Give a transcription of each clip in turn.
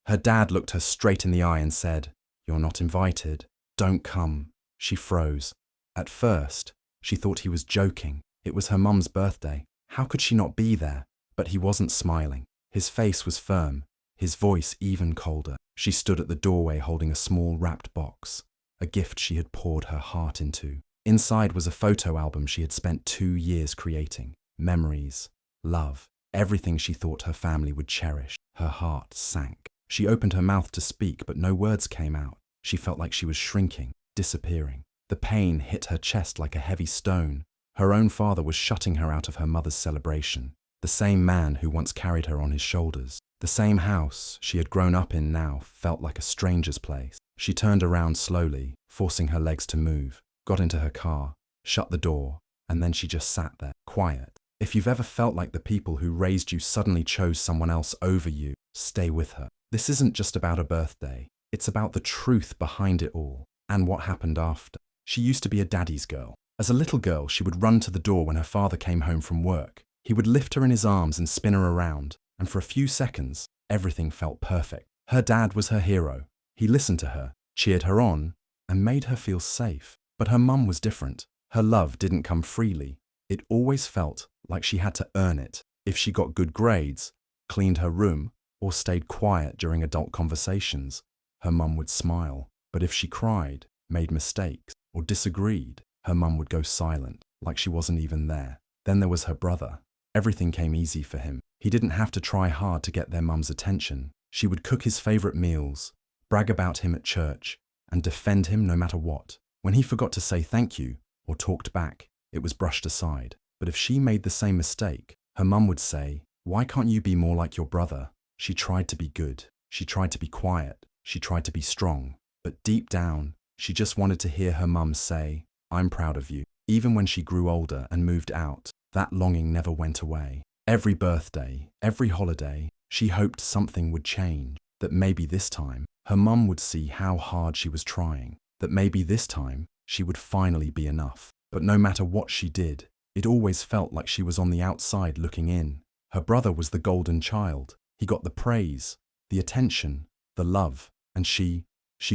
Her dad looked her straight in the eye and said, "You're not invited. Don't come." She froze. At first, she thought he was joking. It was her mum's birthday. How could she not be there? But he wasn't smiling. His face was firm, his voice even colder. She stood at the doorway holding a small wrapped box, a gift she had poured her heart into. Inside was a photo album she had spent 2 years creating. Memories, love, everything she thought her family would cherish. Her heart sank. She opened her mouth to speak, but no words came out. She felt like she was shrinking, disappearing. The pain hit her chest like a heavy stone. Her own father was shutting her out of her mother's celebration. The same man who once carried her on his shoulders. The same house she had grown up in now felt like a stranger's place. She turned around slowly, forcing her legs to move, got into her car, shut the door, and then she just sat there, quiet. If you've ever felt like the people who raised you suddenly chose someone else over you, stay with her. This isn't just about a birthday. It's about the truth behind it all, and what happened after. She used to be a daddy's girl. As a little girl, she would run to the door when her father came home from work. He would lift her in his arms and spin her around, and for a few seconds, everything felt perfect. Her dad was her hero. He listened to her, cheered her on, and made her feel safe. But her mum was different. Her love didn't come freely. It always felt like she had to earn it. If she got good grades, cleaned her room, or stayed quiet during adult conversations, her mum would smile. But if she cried, made mistakes, or disagreed, her mum would go silent, like she wasn't even there. Then there was her brother. Everything came easy for him. He didn't have to try hard to get their mum's attention. She would cook his favorite meals, brag about him at church, and defend him no matter what. When he forgot to say thank you, or talked back, it was brushed aside. But if she made the same mistake, her mum would say, "Why can't you be more like your brother?" She tried to be good. She tried to be quiet. She tried to be strong. But deep down, she just wanted to hear her mum say, "I'm proud of you." Even when she grew older and moved out, that longing never went away. Every birthday, every holiday, she hoped something would change. That maybe this time, her mum would see how hard she was trying. That maybe this time, she would finally be enough. But no matter what she did, it always felt like she was on the outside looking in. Her brother was the golden child. He got the praise, the attention, the love, and she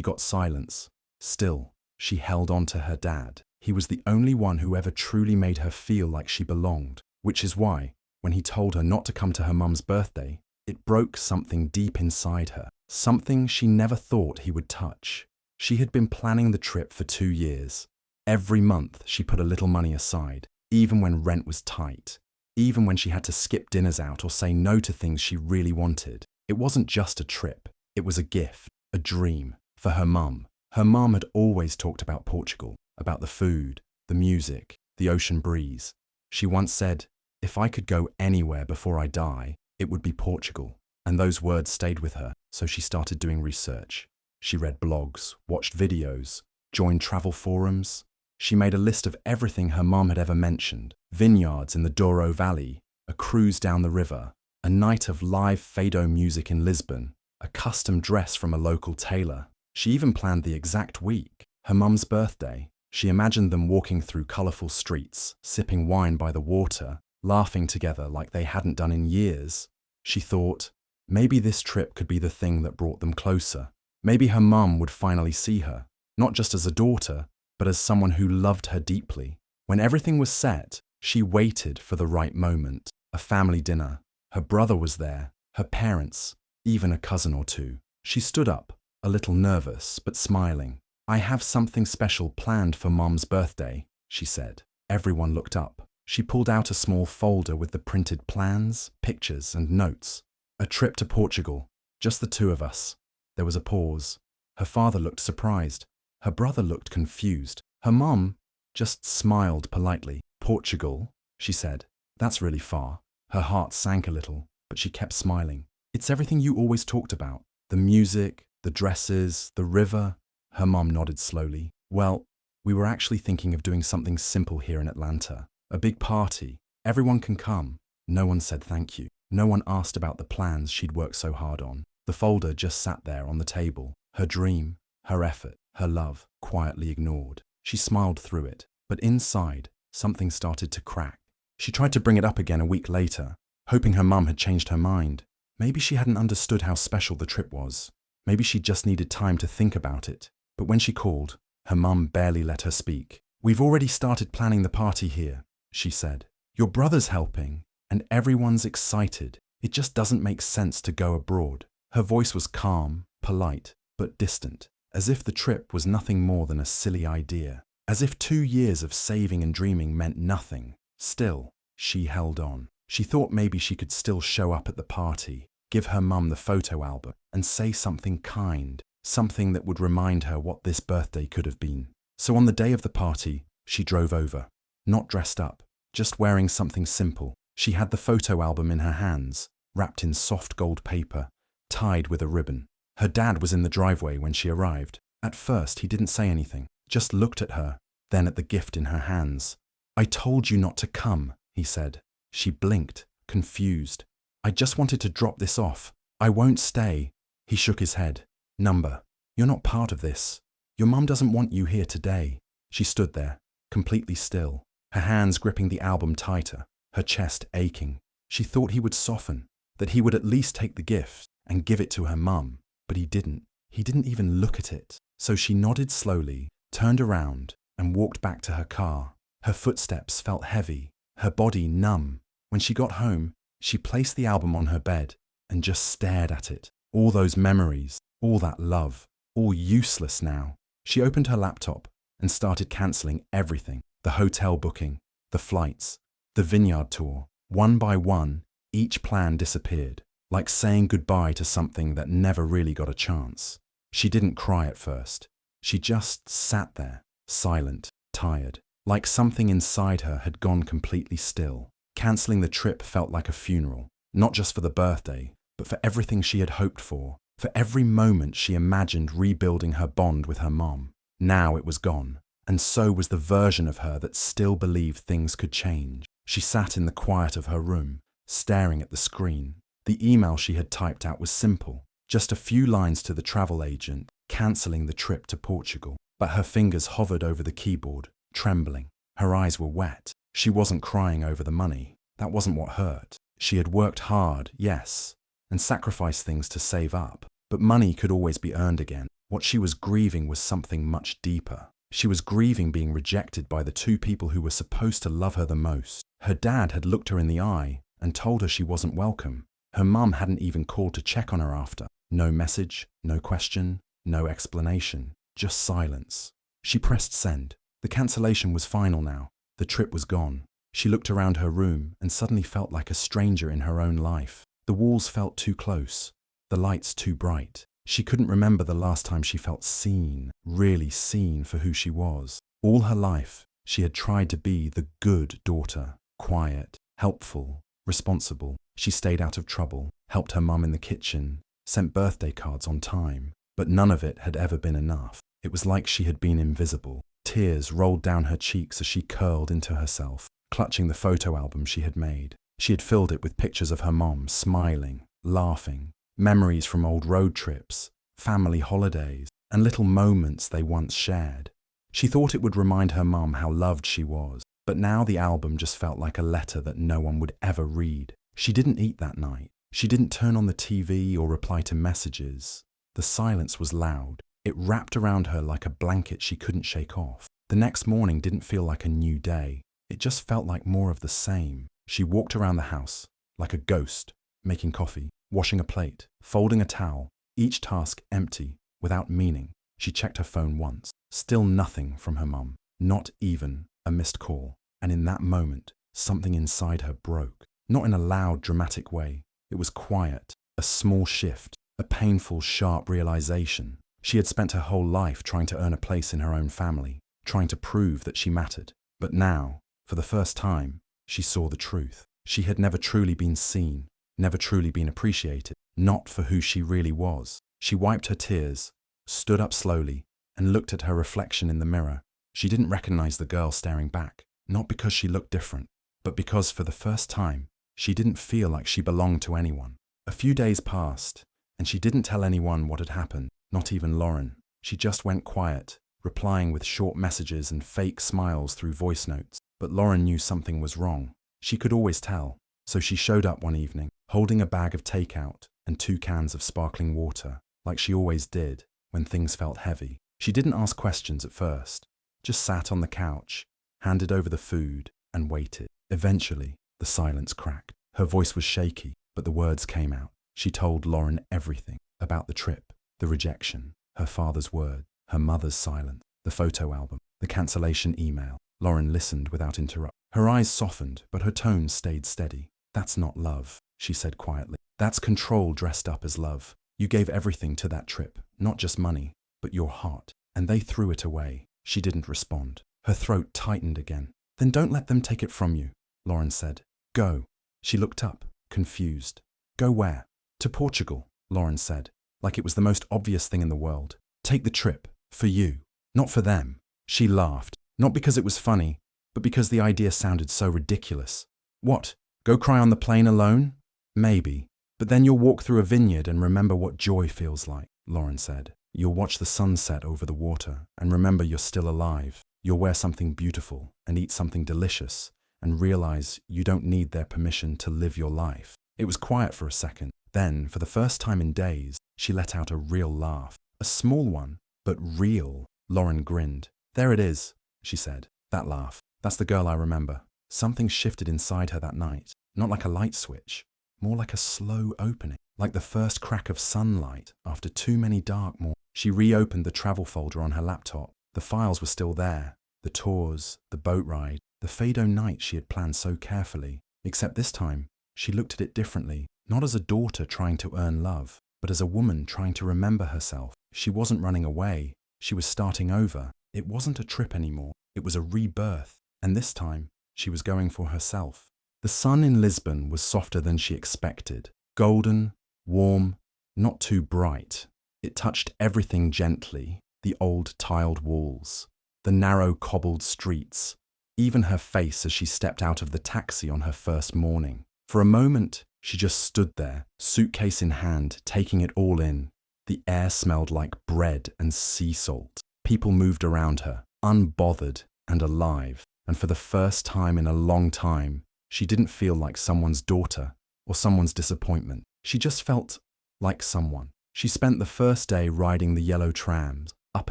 got silence. Still, she held on to her dad. He was the only one who ever truly made her feel like she belonged, which is why, when he told her not to come to her mum's birthday, it broke something deep inside her, something she never thought he would touch. She had been planning the trip for 2 years. Every month, she put a little money aside, even when rent was tight, even when she had to skip dinners out or say no to things she really wanted. It wasn't just a trip. It was a gift, a dream, for her mum. Her mum had always talked about Portugal, about the food, the music, the ocean breeze. She once said, "If I could go anywhere before I die, it would be Portugal." And those words stayed with her, so she started doing research. She read blogs, watched videos, joined travel forums. She made a list of everything her mum had ever mentioned. Vineyards in the Douro Valley, a cruise down the river, a night of live fado music in Lisbon, a custom dress from a local tailor. She even planned the exact week, her mum's birthday. She imagined them walking through colourful streets, sipping wine by the water, laughing together like they hadn't done in years. She thought, maybe this trip could be the thing that brought them closer. Maybe her mum would finally see her, not just as a daughter, but as someone who loved her deeply. When everything was set, she waited for the right moment. A family dinner. Her brother was there, her parents, even a cousin or two. She stood up, a little nervous, but smiling. "I have something special planned for Mum's birthday," she said. Everyone looked up. She pulled out a small folder with the printed plans, pictures, and notes. A trip to Portugal. Just the two of us. There was a pause. Her father looked surprised. Her brother looked confused. Her mum just smiled politely. "Portugal," she said. "That's really far." Her heart sank a little, but she kept smiling. "It's everything you always talked about. The music, the dresses, the river." Her mum nodded slowly. "Well, we were actually thinking of doing something simple here in Atlanta. A big party. Everyone can come." No one said thank you. No one asked about the plans she'd worked so hard on. The folder just sat there on the table. Her dream, her effort, her love, quietly ignored. She smiled through it, but inside, something started to crack. She tried to bring it up again a week later, hoping her mum had changed her mind. Maybe she hadn't understood how special the trip was. Maybe she just needed time to think about it. But when she called, her mum barely let her speak. "We've already started planning the party here," she said. "Your brother's helping, and everyone's excited. It just doesn't make sense to go abroad." Her voice was calm, polite, but distant, as if the trip was nothing more than a silly idea, as if 2 years of saving and dreaming meant nothing. Still, she held on. She thought maybe she could still show up at the party, give her mum the photo album, and say something kind, something that would remind her what this birthday could have been. So on the day of the party, she drove over, not dressed up, just wearing something simple. She had the photo album in her hands, wrapped in soft gold paper, tied with a ribbon. Her dad was in the driveway when she arrived. At first, he didn't say anything, just looked at her, then at the gift in her hands. "I told you not to come," he said. She blinked, confused. "I just wanted to drop this off. I won't stay." He shook his head. "Number, you're not part of this. Your mum doesn't want you here today." She stood there, completely still, her hands gripping the album tighter, her chest aching. She thought he would soften, that he would at least take the gift and give it to her mum, but he didn't. He didn't even look at it. So she nodded slowly, turned around, and walked back to her car. Her footsteps felt heavy, her body numb. When she got home, she placed the album on her bed and just stared at it. All those memories, all that love, all useless now. She opened her laptop and started cancelling everything. The hotel booking, the flights, the vineyard tour. One by one, each plan disappeared, like saying goodbye to something that never really got a chance. She didn't cry at first. She just sat there, silent, tired, like something inside her had gone completely still. Cancelling the trip felt like a funeral, not just for the birthday, but for everything she had hoped for every moment she imagined rebuilding her bond with her mom. Now it was gone, and so was the version of her that still believed things could change. She sat in the quiet of her room, staring at the screen. The email she had typed out was simple, just a few lines to the travel agent, cancelling the trip to Portugal. But her fingers hovered over the keyboard, trembling. Her eyes were wet. She wasn't crying over the money. That wasn't what hurt. She had worked hard, yes, and sacrificed things to save up. But money could always be earned again. What she was grieving was something much deeper. She was grieving being rejected by the 2 people who were supposed to love her the most. Her dad had looked her in the eye and told her she wasn't welcome. Her mum hadn't even called to check on her after. No message, no question, no explanation, just silence. She pressed send. The cancellation was final now. The trip was gone. She looked around her room and suddenly felt like a stranger in her own life. The walls felt too close, the lights too bright. She couldn't remember the last time she felt seen, really seen for who she was. All her life, she had tried to be the good daughter, quiet, helpful, responsible. She stayed out of trouble, helped her mum in the kitchen, sent birthday cards on time. But none of it had ever been enough. It was like she had been invisible. Tears rolled down her cheeks as she curled into herself, clutching the photo album she had made. She had filled it with pictures of her mom, smiling, laughing, memories from old road trips, family holidays, and little moments they once shared. She thought it would remind her mum how loved she was, but now the album just felt like a letter that no one would ever read. She didn't eat that night. She didn't turn on the TV or reply to messages. The silence was loud. It wrapped around her like a blanket she couldn't shake off. The next morning didn't feel like a new day. It just felt like more of the same. She walked around the house, like a ghost, making coffee, washing a plate, folding a towel, each task empty, without meaning. She checked her phone once. Still nothing from her mum, not even a missed call. And in that moment, something inside her broke. Not in a loud, dramatic way. It was quiet, a small shift, a painful, sharp realization. She had spent her whole life trying to earn a place in her own family, trying to prove that she mattered. But now, for the first time, she saw the truth. She had never truly been seen, never truly been appreciated, not for who she really was. She wiped her tears, stood up slowly, and looked at her reflection in the mirror. She didn't recognize the girl staring back, not because she looked different, but because for the first time, she didn't feel like she belonged to anyone. A few days passed, and she didn't tell anyone what had happened, not even Lauren. She just went quiet, replying with short messages and fake smiles through voice notes. But Lauren knew something was wrong. She could always tell. So she showed up one evening, holding a bag of takeout and 2 cans of sparkling water, like she always did when things felt heavy. She didn't ask questions at first, just sat on the couch, handed over the food, and waited. Eventually, the silence cracked. Her voice was shaky, but the words came out. She told Lauren everything about the trip, the rejection, her father's word, her mother's silence, the photo album, the cancellation email. Lauren listened without interruption. Her eyes softened, but her tone stayed steady. "That's not love," she said quietly. "That's control dressed up as love. You gave everything to that trip, not just money, but your heart, and they threw it away." She didn't respond. Her throat tightened again. "Then don't let them take it from you," Lauren said. "Go." She looked up, confused. "Go where?" "To Portugal," Lauren said, like it was the most obvious thing in the world. "Take the trip, for you, not for them." She laughed, not because it was funny, but because the idea sounded so ridiculous. "What, go cry on the plane alone?" "Maybe, but then you'll walk through a vineyard and remember what joy feels like," Lauren said. "You'll watch the sunset over the water and remember you're still alive. You'll wear something beautiful and eat something delicious and realize you don't need their permission to live your life." It was quiet for a second. Then, for the first time in days, she let out a real laugh. A small one, but real. Lauren grinned. "There it is," she said. "That laugh. That's the girl I remember." Something shifted inside her that night. Not like a light switch, more like a slow opening, like the first crack of sunlight after too many dark mornings. She reopened the travel folder on her laptop. The files were still there. The tours, the boat ride, the Fado night she had planned so carefully. Except this time, she looked at it differently. Not as a daughter trying to earn love, but as a woman trying to remember herself. She wasn't running away. She was starting over. It wasn't a trip anymore. It was a rebirth. And this time, she was going for herself. The sun in Lisbon was softer than she expected. Golden, warm, not too bright. It touched everything gently. The old tiled walls, the narrow cobbled streets, even her face as she stepped out of the taxi on her first morning. For a moment, she just stood there, suitcase in hand, taking it all in. The air smelled like bread and sea salt. People moved around her, unbothered and alive. And for the first time in a long time, she didn't feel like someone's daughter or someone's disappointment. She just felt like someone. She spent the first day riding the yellow trams up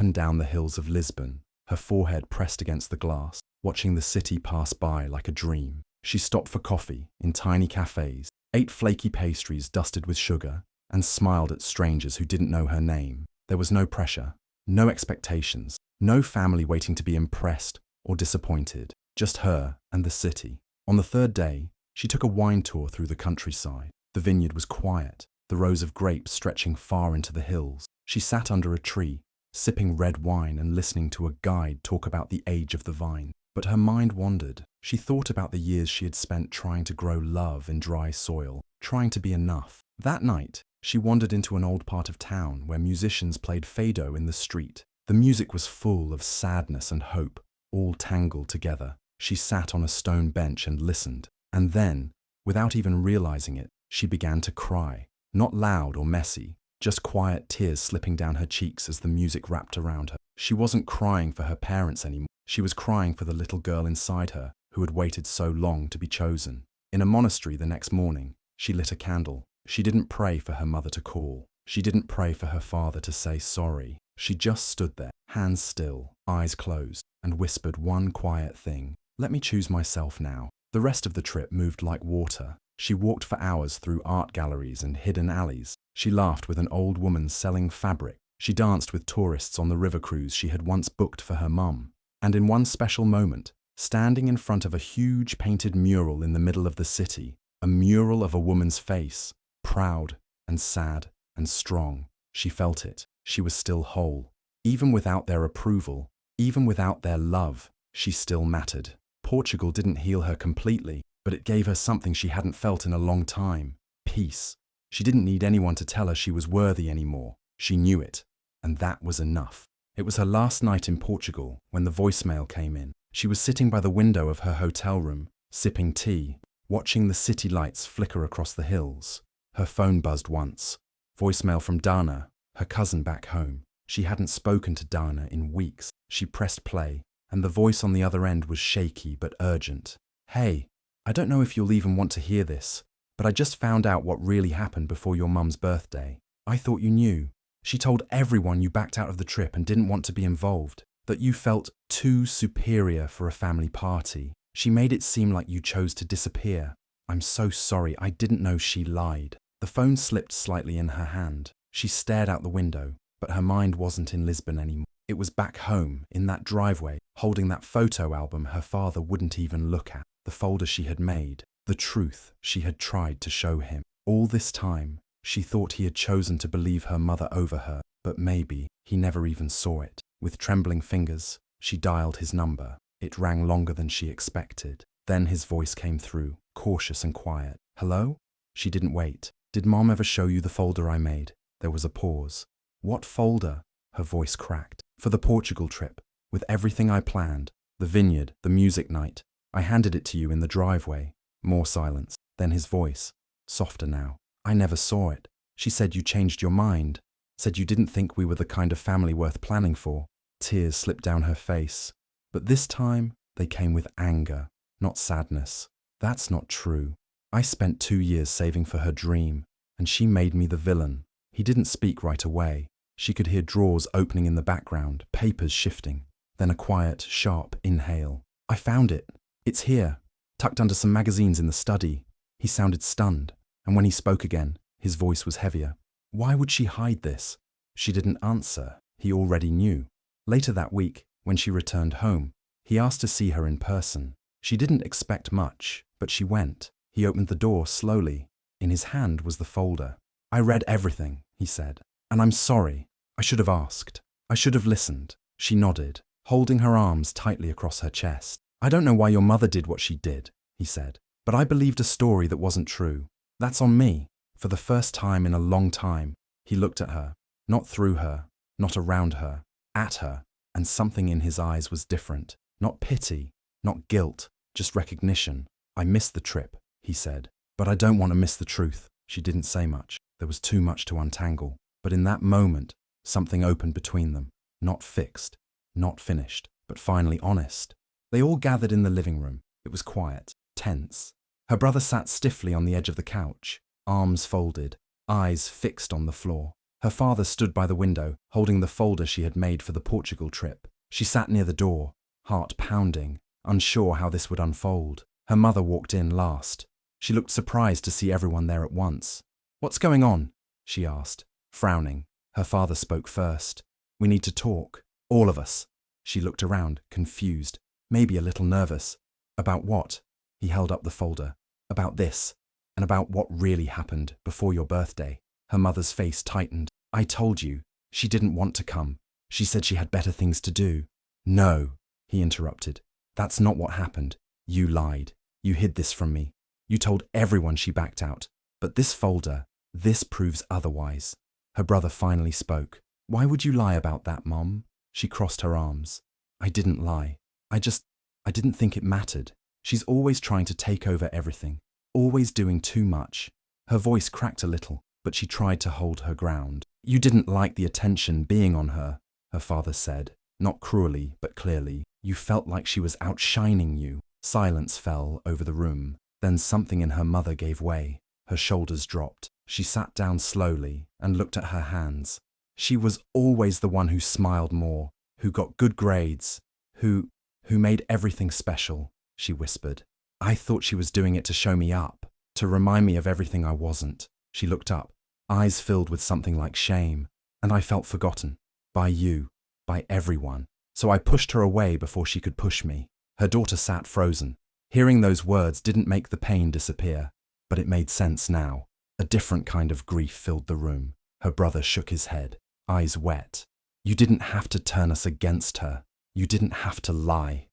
and down the hills of Lisbon, her forehead pressed against the glass, watching the city pass by like a dream. She stopped for coffee in tiny cafes, ate flaky pastries dusted with sugar, and smiled at strangers who didn't know her name. There was no pressure, no expectations, no family waiting to be impressed or disappointed, just her and the city. On the third day, she took a wine tour through the countryside. The vineyard was quiet, the rows of grapes stretching far into the hills. She sat under a tree, sipping red wine and listening to a guide talk about the age of the vine. But her mind wandered. She thought about the years she had spent trying to grow love in dry soil, trying to be enough. That night, she wandered into an old part of town where musicians played fado in the street. The music was full of sadness and hope, all tangled together. She sat on a stone bench and listened. And then, without even realizing it, she began to cry. Not loud or messy, just quiet tears slipping down her cheeks as the music wrapped around her. She wasn't crying for her parents anymore. She was crying for the little girl inside her who had waited so long to be chosen. In a monastery the next morning, she lit a candle. She didn't pray for her mother to call. She didn't pray for her father to say sorry. She just stood there, hands still, eyes closed, and whispered one quiet thing. "Let me choose myself now." The rest of the trip moved like water. She walked for hours through art galleries and hidden alleys. She laughed with an old woman selling fabric. She danced with tourists on the river cruise she had once booked for her mum. And in one special moment, standing in front of a huge painted mural in the middle of the city, a mural of a woman's face, proud and sad and strong, she felt it. She was still whole. Even without their approval, even without their love, she still mattered. Portugal didn't heal her completely, but it gave her something she hadn't felt in a long time: peace. She didn't need anyone to tell her she was worthy anymore. She knew it, and that was enough. It was her last night in Portugal when the voicemail came in. She was sitting by the window of her hotel room, sipping tea, watching the city lights flicker across the hills. Her phone buzzed once. Voicemail from Dana, her cousin back home. She hadn't spoken to Dana in weeks. She pressed play, and the voice on the other end was shaky but urgent. "Hey, I don't know if you'll even want to hear this, But I just found out what really happened before your mum's birthday. I thought you knew. She told everyone you backed out of the trip and didn't want to be involved, that you felt too superior for a family party. She made it seem like you chose to disappear. I'm so sorry, I didn't know she lied. The phone slipped slightly in her hand. She stared out the window, but her mind wasn't in Lisbon anymore. It was back home, in that driveway, holding that photo album her father wouldn't even look at, the folder she had made, the truth she had tried to show him. All this time, she thought he had chosen to believe her mother over her, but maybe he never even saw it. With trembling fingers, she dialed his number. It rang longer than she expected. Then his voice came through, cautious and quiet. Hello? She didn't wait. Did Mom ever show you the folder I made? There was a pause. What folder? Her voice cracked. For the Portugal trip, with everything I planned, the vineyard, the music night. I handed it to you in the driveway. More silence. Then his voice, softer now. I never saw it. She said you changed your mind. Said you didn't think we were the kind of family worth planning for. Tears slipped down her face. But this time, they came with anger, not sadness. That's not true. I spent 2 years saving for her dream, and she made me the villain. He didn't speak right away. She could hear drawers opening in the background, papers shifting. Then a quiet, sharp inhale. I found it. It's here, tucked under some magazines in the study. He sounded stunned, and when he spoke again, his voice was heavier. Why would she hide this? She didn't answer. He already knew. Later that week, when she returned home, he asked to see her in person. She didn't expect much, but she went. He opened the door slowly. In his hand was the folder. I read everything, he said. And I'm sorry. I should have asked. I should have listened. She nodded, holding her arms tightly across her chest. I don't know why your mother did what she did, he said, but I believed a story that wasn't true. That's on me. For the first time in a long time, he looked at her, not through her, not around her, at her, and something in his eyes was different. Not pity, not guilt, just recognition. I missed the trip, he said, but I don't want to miss the truth. She didn't say much. There was too much to untangle. But in that moment, something opened between them. Not fixed, not finished, but finally honest. They all gathered in the living room. It was quiet, tense. Her brother sat stiffly on the edge of the couch, arms folded, eyes fixed on the floor. Her father stood by the window, holding the folder she had made for the Portugal trip. She sat near the door, heart pounding, unsure how this would unfold. Her mother walked in last. She looked surprised to see everyone there at once. What's going on? She asked, frowning. Her father spoke first. We need to talk. All of us. She looked around, confused, maybe a little nervous. About what? He held up the folder. About this, and about what really happened before your birthday. Her mother's face tightened. I told you. She didn't want to come. She said she had better things to do. No, he interrupted. That's not what happened. You lied. You hid this from me. You told everyone she backed out. But this folder, this proves otherwise. Her brother finally spoke. Why would you lie about that, Mom? She crossed her arms. I didn't lie. I didn't think it mattered. She's always trying to take over everything. Always doing too much. Her voice cracked a little, but she tried to hold her ground. You didn't like the attention being on her, her father said. Not cruelly, but clearly. You felt like she was outshining you. Silence fell over the room. Then something in her mother gave way. Her shoulders dropped. She sat down slowly and looked at her hands. She was always the one who smiled more, who got good grades, who made everything special, she whispered. I thought she was doing it to show me up, to remind me of everything I wasn't. She looked up, eyes filled with something like shame, and I felt forgotten. By you, by everyone. So I pushed her away before she could push me. Her daughter sat frozen. Hearing those words didn't make the pain disappear, but it made sense now. A different kind of grief filled the room. Her brother shook his head, eyes wet. You didn't have to turn us against her. You didn't have to lie.